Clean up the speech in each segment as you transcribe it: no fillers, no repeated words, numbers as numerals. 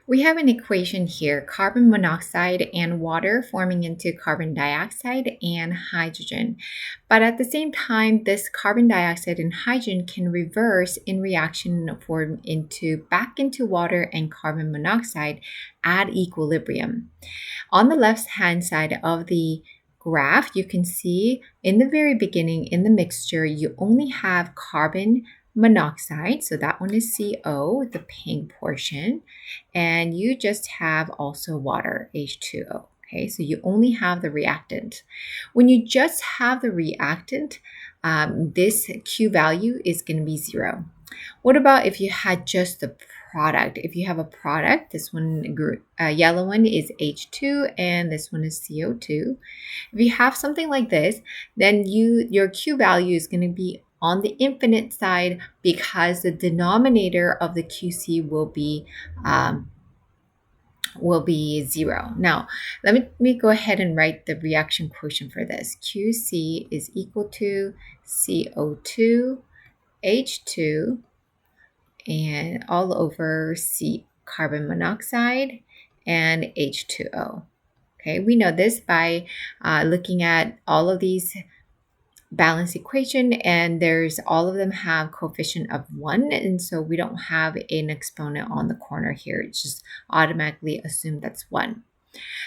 We have an equation here, carbon monoxide and water forming into carbon dioxide and hydrogen. But at the same time, this carbon dioxide and hydrogen can reverse in reaction and form back into water and carbon monoxide at equilibrium. On the left-hand side of the graph, you can see in the very beginning in the mixture, you only have carbon monoxide, so that one is CO, the pink portion, and you just have also water, H2O. Okay, so you only have the reactant. When you just have the reactant, this Q value is going to be 0. What about if you had just the product? If you have a product, this one, yellow one is H2 and this one is CO2. If you have something like this, then your Q value is going to be on the infinite side because the denominator of the QC will be 0. Now, let me go ahead and write the reaction quotient for this. QC is equal to CO2, H2, and all over carbon monoxide and H2O. Okay, we know this by looking at all of these balanced equation, and all of them have coefficient of 1, and so we don't have an exponent on the corner here. It's just automatically assumed that's 1.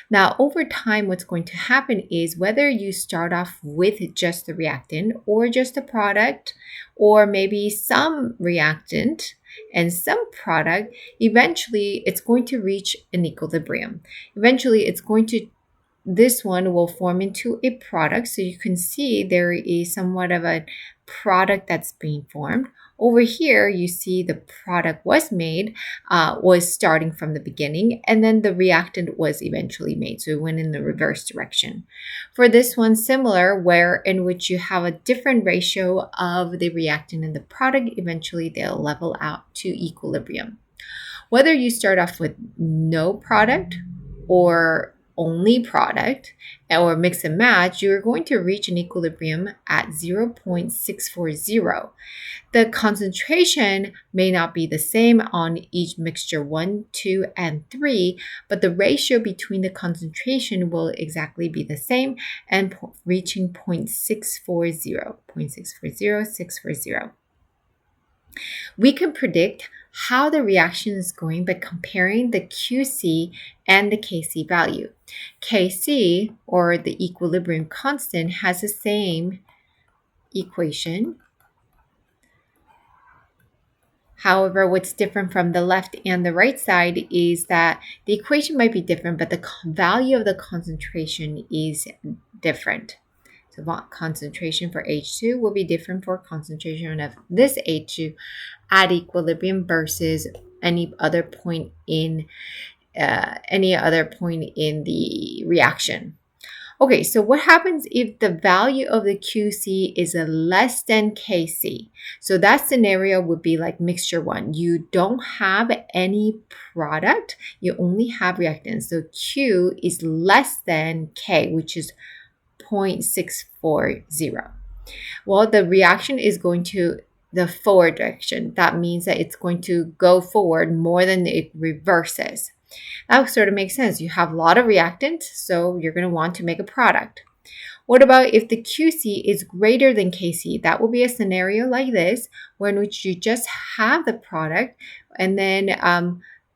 Now, over time, what's going to happen is whether you start off with just the reactant or just a product, or maybe some reactant and some product, eventually it's going to reach an equilibrium. Eventually, this one will form into a product. So you can see there is somewhat of a product that's being formed. Over here, you see the product was made, was starting from the beginning, and then the reactant was eventually made. So it went in the reverse direction. For this one, similar, in which you have a different ratio of the reactant and the product, eventually they'll level out to equilibrium. Whether you start off with no product or only product or mix and match, you're going to reach an equilibrium at 0.640. The concentration may not be the same on each mixture 1, 2, and 3, but the ratio between the concentration will exactly be the same and reaching 0.640, 640. We can predict how the reaction is going by comparing the QC and the Kc value. Kc, or the equilibrium constant, has the same equation. However, what's different from the left and the right side is that the equation might be different, but the value of the concentration is different. So concentration for H2 will be different for concentration of this H2 at equilibrium versus any other point in the reaction. Okay, so what happens if the value of the QC is less than Kc? So that scenario would be like mixture 1. You don't have any product, you only have reactants. So Q is less than K, which is 0.640. Well, the reaction is going to the forward direction. That means that it's going to go forward more than it reverses. That sort of makes sense. You have a lot of reactant, so you're going to want to make a product. What about if the QC is greater than Kc? That will be a scenario like this, in which you just have the product and then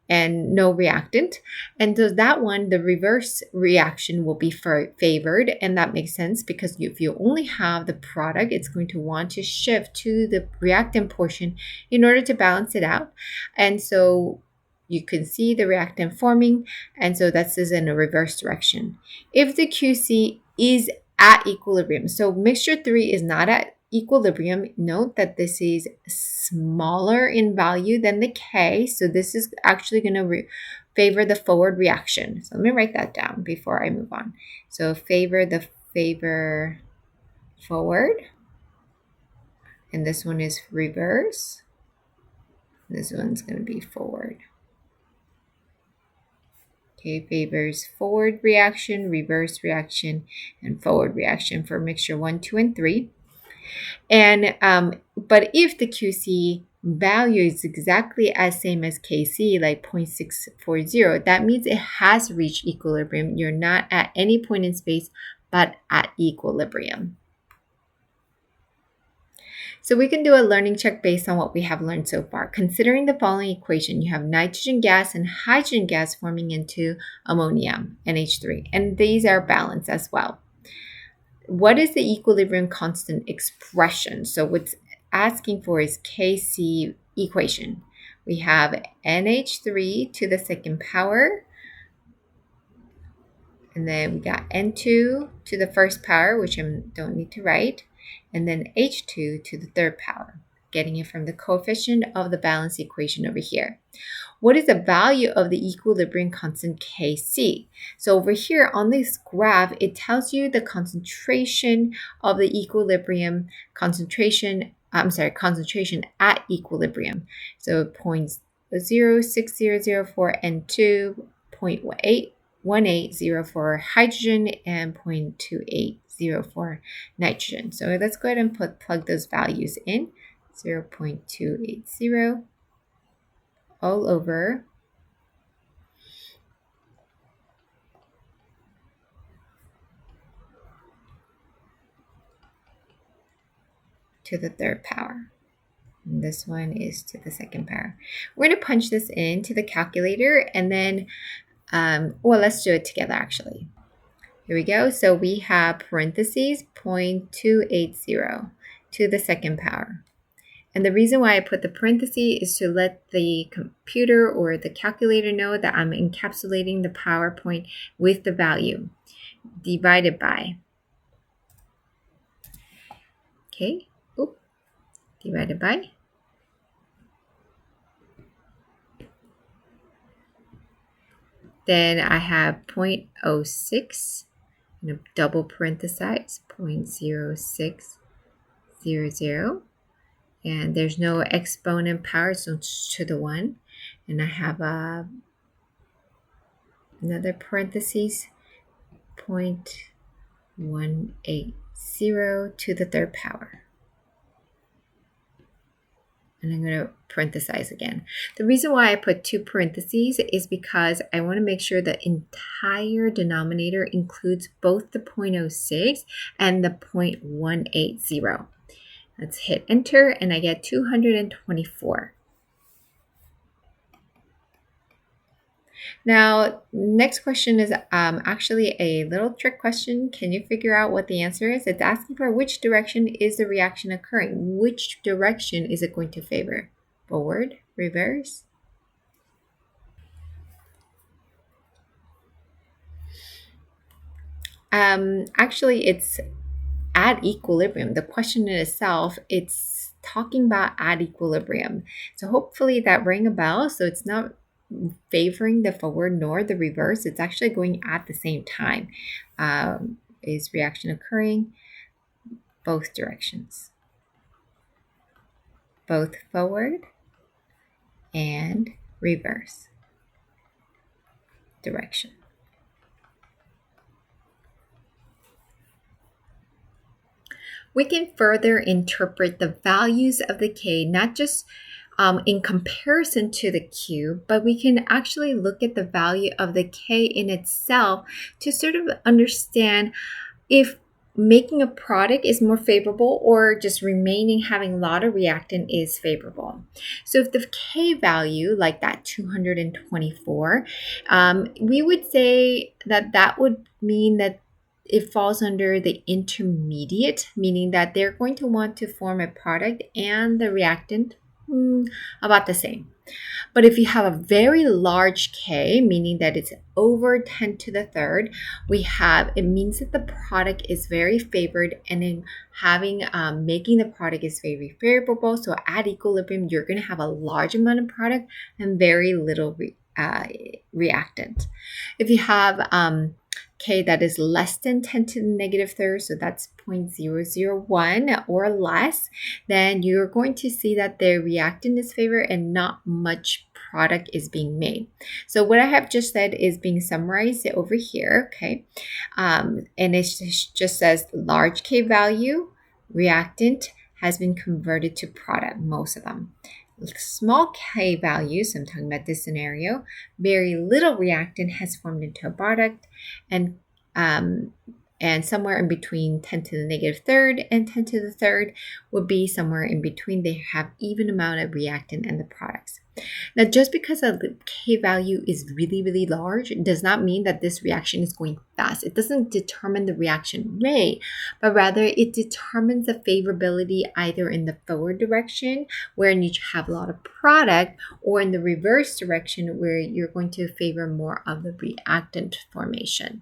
and no reactant. And so that one, the reverse reaction will be favored. And that makes sense because if you only have the product, it's going to want to shift to the reactant portion in order to balance it out. And so you can see the reactant forming. And so this is in a reverse direction. If the QC is at equilibrium, so mixture 3 is not at equilibrium, note that this is smaller in value than the K, so this is actually going to favor the forward reaction. So let me write that down before I move on. So favor forward, and this one is reverse. This one's going to be forward. Okay, favors forward reaction, reverse reaction, and forward reaction for mixture 1, 2, and 3. And but if the QC value is exactly as same as Kc, like 0.640, that means it has reached equilibrium. You're not at any point in space, but at equilibrium. So we can do a learning check based on what we have learned so far. Considering the following equation, you have nitrogen gas and hydrogen gas forming into ammonium, NH3, and these are balanced as well. What is the equilibrium constant expression? So what's asking for is Kc equation. We have NH3 to the second power, and then we got N2 to the first power, which I don't need to write, and then H2 to the third power, getting it from the coefficient of the balance equation over here. What is the value of the equilibrium constant Kc? So over here on this graph, it tells you the concentration of the equilibrium concentration at equilibrium. So 0.06004 N2, 0.1804 for hydrogen, and 0.2804 nitrogen. So let's go ahead and plug those values in. 0.280 all over to the third power. And this one is to the second power. We're going to punch this into the calculator and then, well, let's do it together actually. Here we go. So we have parentheses 0.280 to the second power. And the reason why I put the parenthesis is to let the computer or the calculator know that I'm encapsulating the power point with the value divided by, okay, divided by. Then I have 0.06, and a double parenthesize, 0.0600. And there's no exponent power, so it's to the 1. And I have another parentheses, 0.180 to the third power. And I'm going to parenthesize again. The reason why I put two parentheses is because I want to make sure the entire denominator includes both the 0.06 and the 0.180. Let's hit enter, and I get 224. Now, next question is actually a little trick question. Can you figure out what the answer is? It's asking for which direction is the reaction occurring? Which direction is it going to favor? Forward, reverse? Actually, it's at equilibrium. The question in itself, it's talking about at equilibrium. So hopefully that rang a bell. So it's not favoring the forward nor the reverse. It's actually going at the same time. Is reaction occurring? Both directions. Both forward and reverse direction. We can further interpret the values of the K, not just in comparison to the Q, but we can actually look at the value of the K in itself to sort of understand if making a product is more favorable or just remaining having a lot of reactant is favorable. So if the K value, like that 224, we would say that that would mean that it falls under the intermediate, meaning that they're going to want to form a product and the reactant about the same. But if you have a very large K, meaning that it's over 10 to the third, it means that the product is very favored, and in making the product is very favorable. So at equilibrium, you're going to have a large amount of product and very little reactant. If you have K that is less than 10 to the negative third, so that's 0.001 or less, then you're going to see that the reactant is favored and not much product is being made. So what I have just said is being summarized over here, okay? And it just says large K value, reactant has been converted to product, most of them. small K values, I'm talking about this scenario, very little reactant has formed into a product, and somewhere in between 10 to the negative third and 10 to the third would be somewhere in between. They have even amount of reactant and the products. Now, just because a K value is really, really large does not mean that this reaction is going fast. It doesn't determine the reaction rate, but rather it determines the favorability either in the forward direction, where you have a lot of product, or in the reverse direction, where you're going to favor more of the reactant formation.